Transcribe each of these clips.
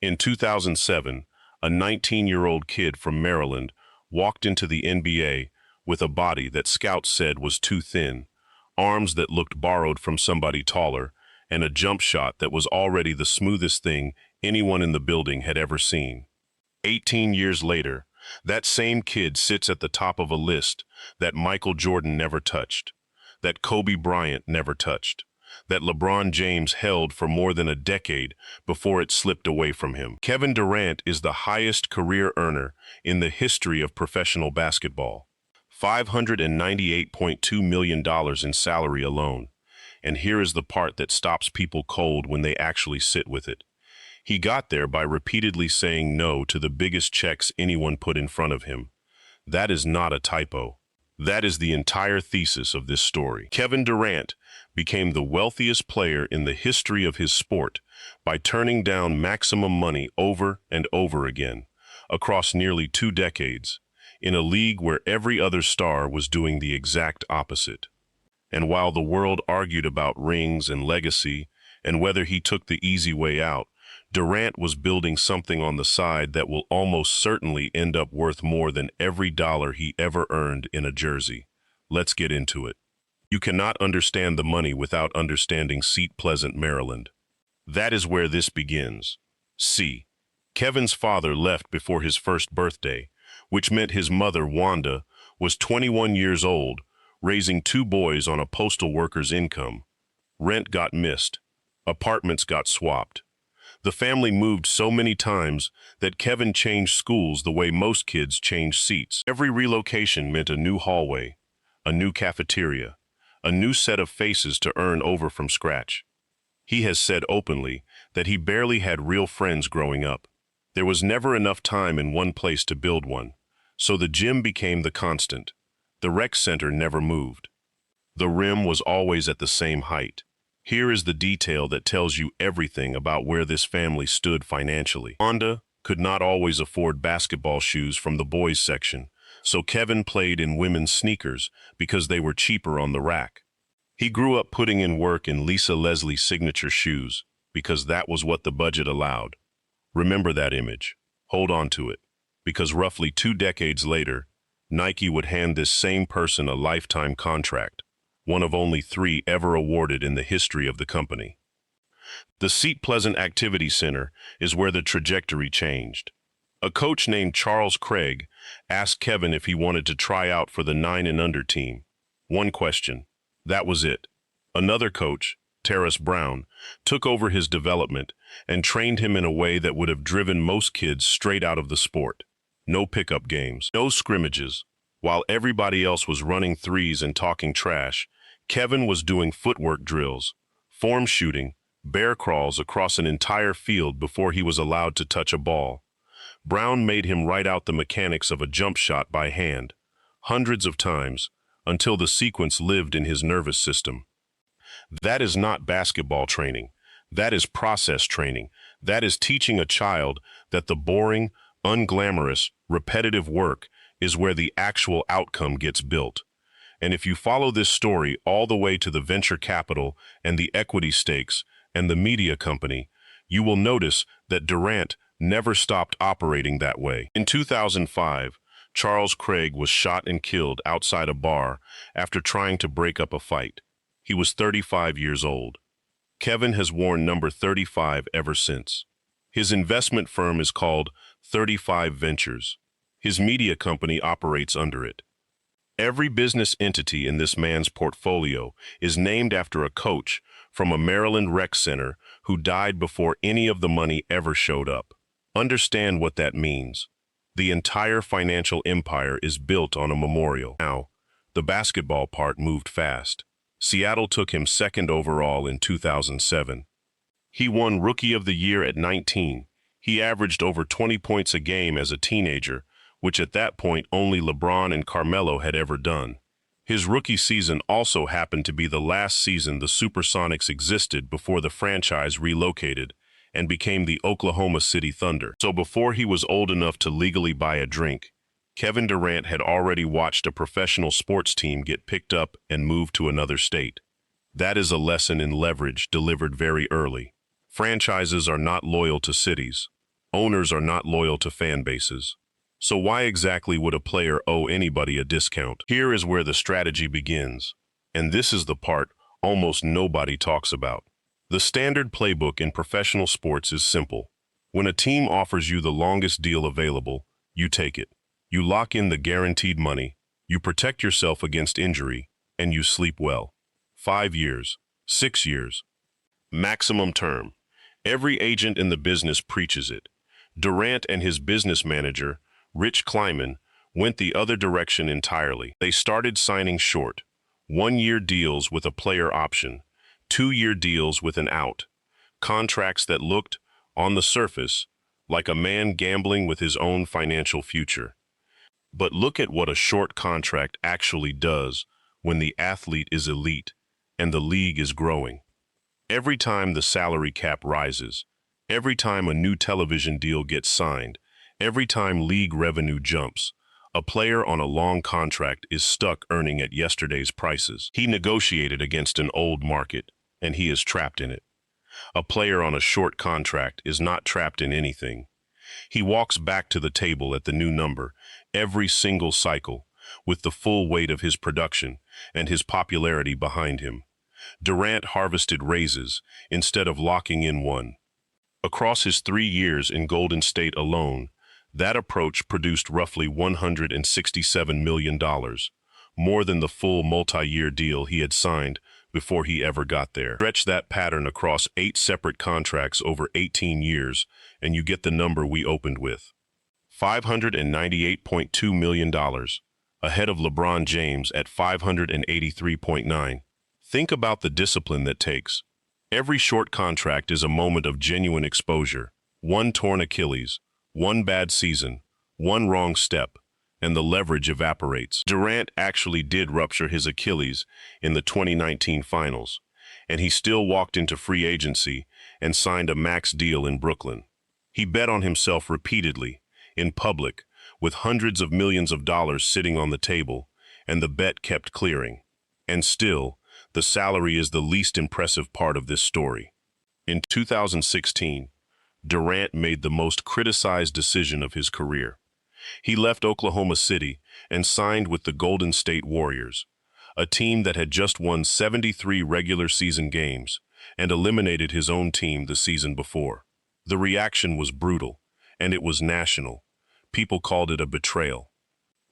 In 2007, a 19-year-old kid from Maryland walked into the NBA with a body that scouts said was too thin, arms that looked borrowed from somebody taller, and a jump shot that was already the smoothest thing anyone in the building had ever seen. 18 years later, that same kid sits at the top of a list that Michael Jordan never touched, that Kobe Bryant never touched, that LeBron James held for more than a decade before it slipped away from him. Kevin Durant is the highest career earner in the history of professional basketball. $598.2 million in salary alone. And here is the part that stops people cold when they actually sit with it. He got there by repeatedly saying no to the biggest checks anyone put in front of him. That is not a typo. That is the entire thesis of this story. Kevin Durant became the wealthiest player in the history of his sport by turning down maximum money over and over again, across nearly 2 decades, in a league where every other star was doing the exact opposite. And while the world argued about rings and legacy and whether he took the easy way out, Durant was building something on the side that will almost certainly end up worth more than every dollar he ever earned in a jersey. Let's get into it. You cannot understand the money without understanding Seat Pleasant, Maryland. That is where this begins. C. Kevin's father left before his first birthday, which meant his mother, Wanda, was 21 years old, raising 2 boys on a postal worker's income. Rent got missed. Apartments got swapped. The family moved so many times that Kevin changed schools the way most kids change seats. Every relocation meant a new hallway, a new cafeteria, a new set of faces to earn over from scratch. He has said openly that he barely had real friends growing up. There was never enough time in one place to build one, so the gym became the constant. The rec center never moved. The rim was always at the same height. Here is the detail that tells you everything about where this family stood financially. Wanda could not always afford basketball shoes from the boys section, so Kevin played in women's sneakers because they were cheaper on the rack. He grew up putting in work in Lisa Leslie's signature shoes because that was what the budget allowed. Remember that image. Hold on to it, because roughly 2 decades later, Nike would hand this same person a lifetime contract, one of only 3 ever awarded in the history of the company. The Seat Pleasant Activity Center is where the trajectory changed. A coach named Charles Craig asked Kevin if he wanted to try out for the 9 and under team. One question. That was it. Another coach, Terrace Brown, took over his development and trained him in a way that would have driven most kids straight out of the sport. No pickup games, no scrimmages. While everybody else was running threes and talking trash, Kevin was doing footwork drills, form shooting, bear crawls across an entire field before he was allowed to touch a ball. Brown made him write out the mechanics of a jump shot by hand, hundreds of times, until the sequence lived in his nervous system. That is not basketball training. That is process training. That is teaching a child that the boring, unglamorous, repetitive work is where the actual outcome gets built. And if you follow this story all the way to the venture capital and the equity stakes and the media company, you will notice that Durant never stopped operating that way. In 2005, Charles Craig was shot and killed outside a bar after trying to break up a fight. He was 35 years old. Kevin has worn number 35 ever since. His investment firm is called 35 Ventures. His media company operates under it. Every business entity in this man's portfolio is named after a coach from a Maryland rec center who died before any of the money ever showed up. Understand what that means. The entire financial empire is built on a memorial. Now, the basketball part moved fast. Seattle took him 2nd overall in 2007. He won Rookie of the Year at 19. He averaged over 20 points a game as a teenager, which at that point only LeBron and Carmelo had ever done. His rookie season also happened to be the last season the Supersonics existed before the franchise relocated and became the Oklahoma City Thunder. So before he was old enough to legally buy a drink, Kevin Durant had already watched a professional sports team get picked up and moved to another state. That is a lesson in leverage delivered very early. Franchises are not loyal to cities. Owners are not loyal to fan bases. So why exactly would a player owe anybody a discount? Here is where the strategy begins. And this is the part almost nobody talks about. The standard playbook in professional sports is simple. When a team offers you the longest deal available, you take it. You lock in the guaranteed money, you protect yourself against injury, and you sleep well. 5 years, 6 years. Maximum term. Every agent in the business preaches it. Durant and his business manager, Rich Kleiman, went the other direction entirely. They started signing short, 1-year deals with a player option, 2-year deals with an out, contracts that looked, on the surface, like a man gambling with his own financial future. But look at what a short contract actually does when the athlete is elite and the league is growing. Every time the salary cap rises, every time a new television deal gets signed, every time league revenue jumps, a player on a long contract is stuck earning at yesterday's prices. He negotiated against an old market, and he is trapped in it. A player on a short contract is not trapped in anything. He walks back to the table at the new number every single cycle, with the full weight of his production and his popularity behind him. Durant harvested raises instead of locking in one. Across his 3 years in Golden State alone, that approach produced roughly $167 million, more than the full multi-year deal he had signed before he ever got there. Stretch that pattern across 8 separate contracts over 18 years, and you get the number we opened with. $598.2 million, ahead of LeBron James at $583.9. Think about the discipline that takes. Every short contract is a moment of genuine exposure. One torn Achilles, one bad season, one wrong step, and the leverage evaporates. Durant actually did rupture his Achilles in the 2019 finals, and he still walked into free agency and signed a max deal in Brooklyn. He bet on himself repeatedly, in public, with hundreds of millions of dollars sitting on the table, and the bet kept clearing. And still, the salary is the least impressive part of this story. In 2016, Durant made the most criticized decision of his career. He left Oklahoma City and signed with the Golden State Warriors, a team that had just won 73 regular season games and eliminated his own team the season before. The reaction was brutal, and it was national. People called it a betrayal.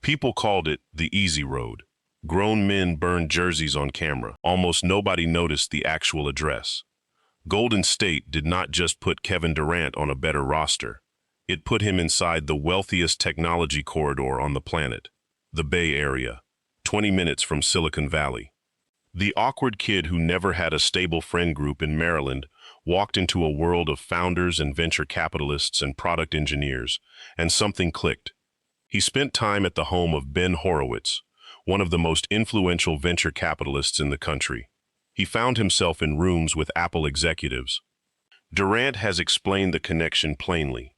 People called it the easy road. Grown men burned jerseys on camera. Almost nobody noticed the actual address. Golden State did not just put Kevin Durant on a better roster. It put him inside the wealthiest technology corridor on the planet, the Bay Area, 20 minutes from Silicon Valley. The awkward kid who never had a stable friend group in Maryland walked into a world of founders and venture capitalists and product engineers, and something clicked. He spent time at the home of Ben Horowitz, one of the most influential venture capitalists in the country. He found himself in rooms with Apple executives. Durant has explained the connection plainly.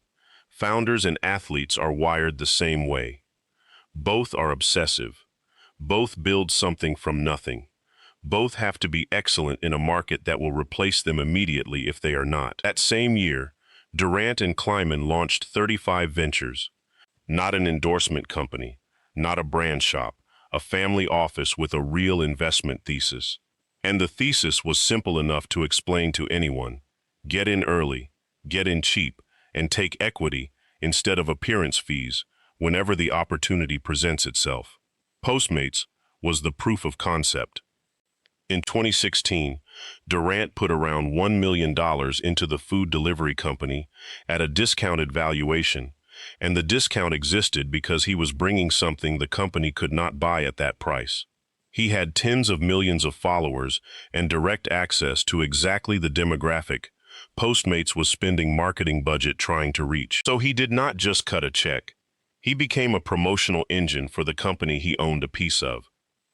Founders and athletes are wired the same way. Both are obsessive. Both build something from nothing. Both have to be excellent in a market that will replace them immediately if they are not. That same year, Durant and Kleiman launched 35 Ventures. Not an endorsement company, not a brand shop, a family office with a real investment thesis. And the thesis was simple enough to explain to anyone. Get in early, get in cheap, and take equity instead of appearance fees whenever the opportunity presents itself. Postmates was the proof of concept. In 2016, Durant put around $1 million into the food delivery company at a discounted valuation, and the discount existed because he was bringing something the company could not buy at that price. He had tens of millions of followers and direct access to exactly the demographic Postmates was spending marketing budget trying to reach. So he did not just cut a check. He became a promotional engine for the company he owned a piece of.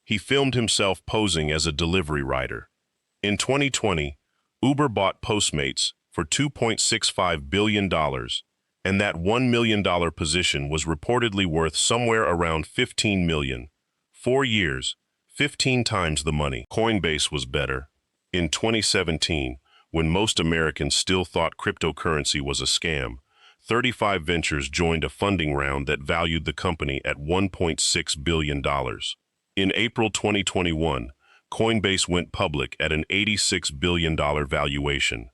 He filmed himself posing as a delivery rider. In 2020, Uber bought Postmates for $2.65 billion, and that $1 million position was reportedly worth somewhere around $15 million. 4 years, 15 times the money. Coinbase was better. In 2017, when most Americans still thought cryptocurrency was a scam, 35 Ventures joined a funding round that valued the company at $1.6 billion. In April 2021, Coinbase went public at an $86 billion valuation.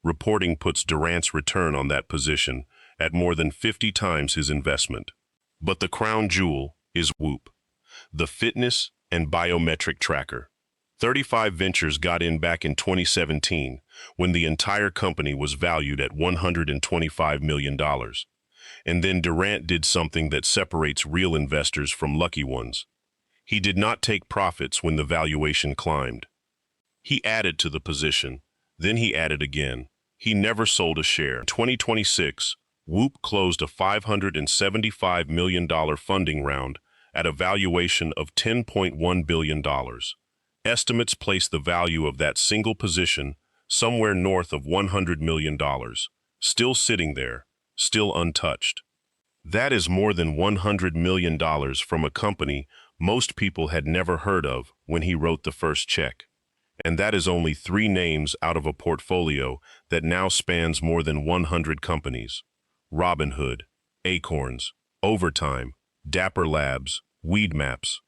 Reporting puts Durant's return on that position at more than 50 times his investment. But the crown jewel is Whoop, the fitness and biometric tracker. 35 Ventures got in back in 2017 when the entire company was valued at $125 million. And then Durant did something that separates real investors from lucky ones. He did not take profits when the valuation climbed. He added to the position, then he added again. He never sold a share. In 2026, Whoop closed a $575 million funding round at a valuation of $10.1 billion. Estimates place the value of that single position somewhere north of $100 million, still sitting there, still untouched. That is more than $100 million from a company most people had never heard of when he wrote the first check. And that is only 3 names out of a portfolio that now spans more than 100 companies. Robinhood, Acorns, Overtime, Dapper Labs, Weedmaps.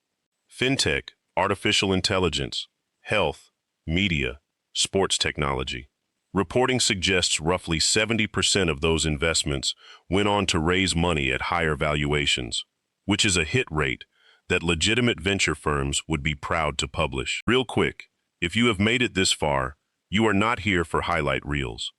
Fintech, artificial intelligence, health, media, sports technology. Reporting suggests roughly 70% of those investments went on to raise money at higher valuations, which is a hit rate that legitimate venture firms would be proud to publish. Real quick, if you have made it this far, you are not here for highlight reels.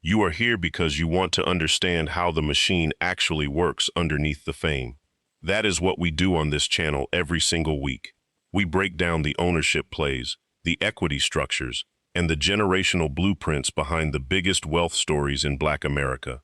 You are here because you want to understand how the machine actually works underneath the fame. That is what we do on this channel every single week. We break down the ownership plays, the equity structures, and the generational blueprints behind the biggest wealth stories in Black America.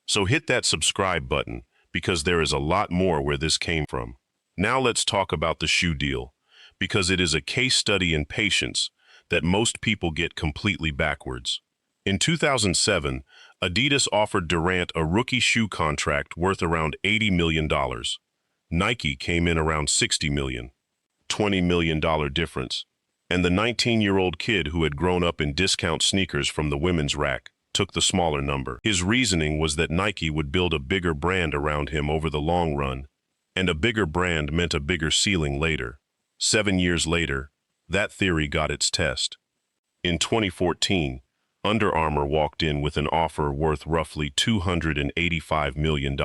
So hit that subscribe button, because there is a lot more where this came from. Now let's talk about the shoe deal, because it is a case study in patience that most people get completely backwards. In 2007, Adidas offered Durant a rookie shoe contract worth around $80 million. Nike came in around $60 million. $20 million difference. And the 19-year-old kid who had grown up in discount sneakers from the women's rack took the smaller number. His reasoning was that Nike would build a bigger brand around him over the long run, and a bigger brand meant a bigger ceiling later. 7 years later, that theory got its test. In 2014, Under Armour walked in with an offer worth roughly $285 million.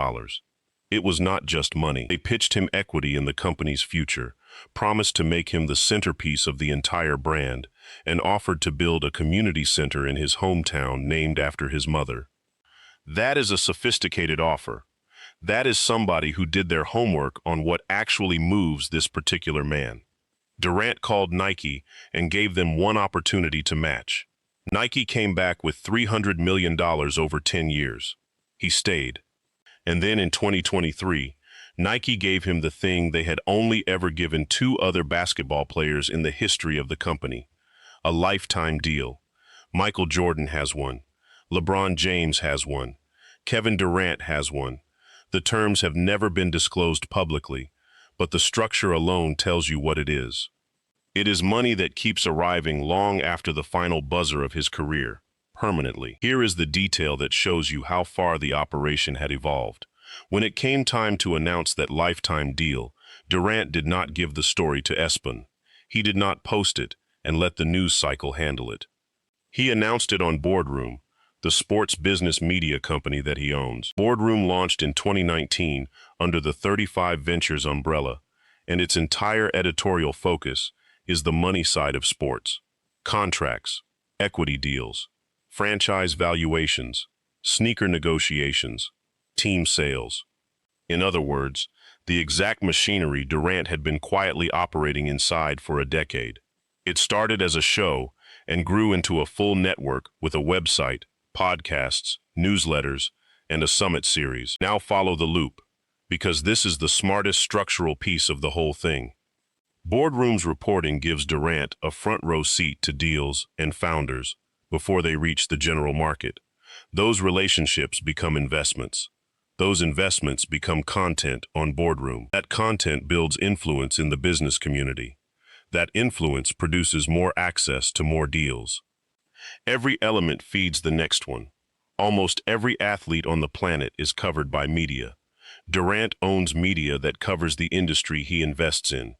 It was not just money. They pitched him equity in the company's future, promised to make him the centerpiece of the entire brand, and offered to build a community center in his hometown named after his mother. That is a sophisticated offer. That is somebody who did their homework on what actually moves this particular man. Durant called Nike and gave them one opportunity to match. Nike came back with $300 million over 10 years. He stayed. And then in 2023, Nike gave him the thing they had only ever given 2 other basketball players in the history of the company: a lifetime deal. Michael Jordan has one. LeBron James has one. Kevin Durant has one. The terms have never been disclosed publicly, but the structure alone tells you what it is. It is money that keeps arriving long after the final buzzer of his career, permanently. Here is the detail that shows you how far the operation had evolved. When it came time to announce that lifetime deal, Durant did not give the story to ESPN. He did not post it and let the news cycle handle it. He announced it on Boardroom, the sports business media company that he owns. Boardroom launched in 2019 under the 35 Ventures umbrella, and its entire editorial focus is the money side of sports: contracts, equity deals, franchise valuations, sneaker negotiations, team sales. In other words, the exact machinery Durant had been quietly operating inside for a decade. It started as a show and grew into a full network with a website, podcasts, newsletters, and a summit series. Now follow the loop, because this is the smartest structural piece of the whole thing. Boardroom's reporting gives Durant a front-row seat to deals and founders before they reach the general market. Those relationships become investments. Those investments become content on Boardroom. That content builds influence in the business community. That influence produces more access to more deals. Every element feeds the next one. Almost every athlete on the planet is covered by media. Durant owns media that covers the industry he invests in.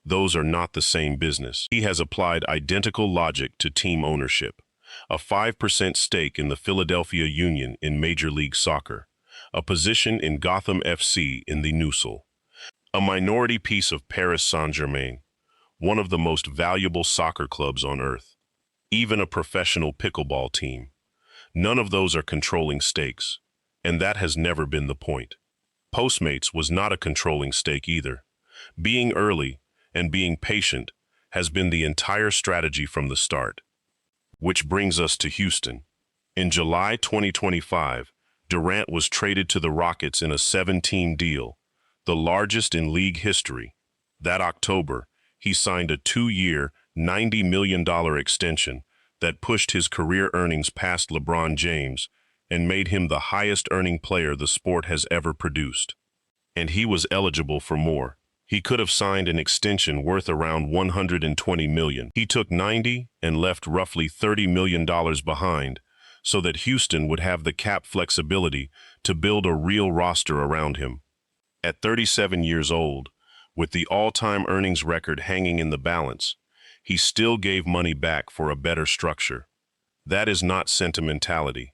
Those are not the same business. He has applied identical logic to team ownership. A 5% stake in the Philadelphia Union in Major League Soccer. A position in Gotham FC in the NUSL. A minority piece of Paris Saint-Germain, one of the most valuable soccer clubs on earth. Even a professional pickleball team. None of those are controlling stakes, and that has never been the point. Postmates was not a controlling stake either. Being early and being patient has been the entire strategy from the start. Which brings us to Houston. In July 2025, Durant was traded to the Rockets in a 7-team deal, the largest in league history. That October, he signed a 2-year, $90 million extension that pushed his career earnings past LeBron James and made him the highest-earning player the sport has ever produced. And he was eligible for more. He could have signed an extension worth around $120 million. He took $90 and left roughly $30 million behind so that Houston would have the cap flexibility to build a real roster around him. At 37 years old, with the all-time earnings record hanging in the balance, he still gave money back for a better structure. That is not sentimentality.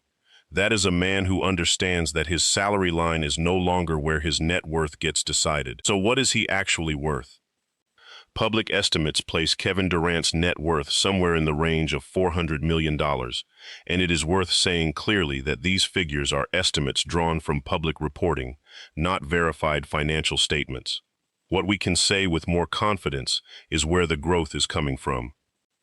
That is a man who understands that his salary line is no longer where his net worth gets decided. So what is he actually worth? Public estimates place Kevin Durant's net worth somewhere in the range of $400 million, and it is worth saying clearly that these figures are estimates drawn from public reporting, not verified financial statements. What we can say with more confidence is where the growth is coming from.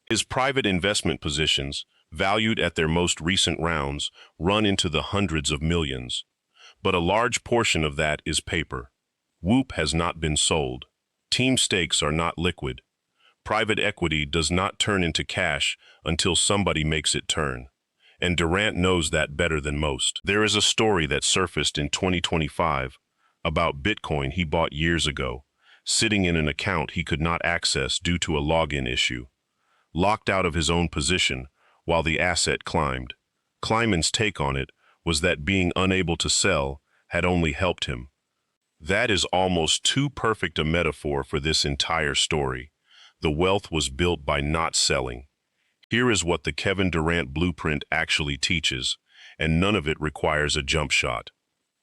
His private investment positions, valued at their most recent rounds, run into the hundreds of millions. But a large portion of that is paper. Whoop has not been sold. Team stakes are not liquid. Private equity does not turn into cash until somebody makes it turn. And Durant knows that better than most. There is a story that surfaced in 2025 about Bitcoin he bought years ago, sitting in an account he could not access due to a login issue. Locked out of his own position, while the asset climbed. Kleiman's take on it was that being unable to sell had only helped him. That is almost too perfect a metaphor for this entire story. The wealth was built by not selling. Here is what the Kevin Durant blueprint actually teaches, and none of it requires a jump shot.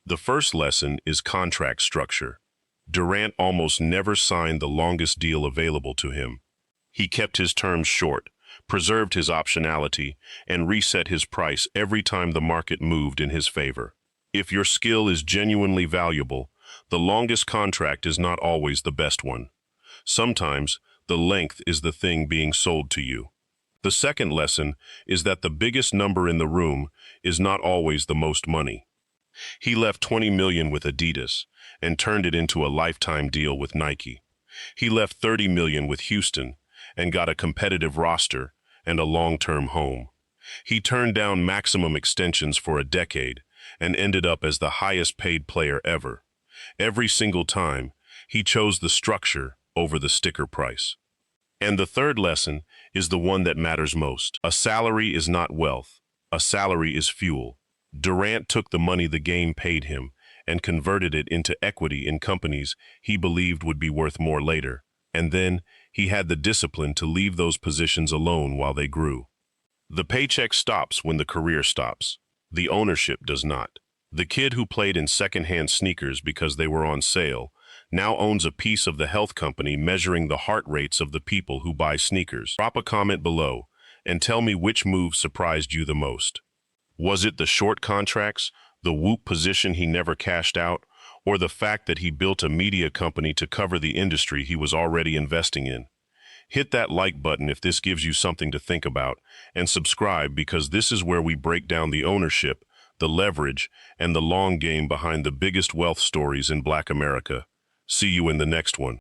The first lesson is contract structure. Durant almost never signed the longest deal available to him. He kept his terms short, preserved his optionality, and reset his price every time the market moved in his favor. If your skill is genuinely valuable, the longest contract is not always the best one. Sometimes, the length is the thing being sold to you. The second lesson is that the biggest number in the room is not always the most money. He left $20 million with Adidas and turned it into a lifetime deal with Nike. He left $30 million with Houston and got a competitive roster and a long-term home. He turned down maximum extensions for a decade and ended up as the highest-paid player ever. Every single time, he chose the structure over the sticker price. And the third lesson is the one that matters most. A salary is not wealth. A salary is fuel. Durant took the money the game paid him and converted it into equity in companies he believed would be worth more later. And then, he had the discipline to leave those positions alone while they grew. The paycheck stops when the career stops. The ownership does not. The kid who played in secondhand sneakers because they were on sale now owns a piece of the health company measuring the heart rates of the people who buy sneakers. Drop a comment below and tell me which move surprised you the most. Was it the short contracts, the Whoop position he never cashed out, or the fact that he built a media company to cover the industry he was already investing in? Hit that like button if this gives you something to think about, and subscribe because this is where we break down the ownership, the leverage, and the long game behind the biggest wealth stories in Black America. See you in the next one.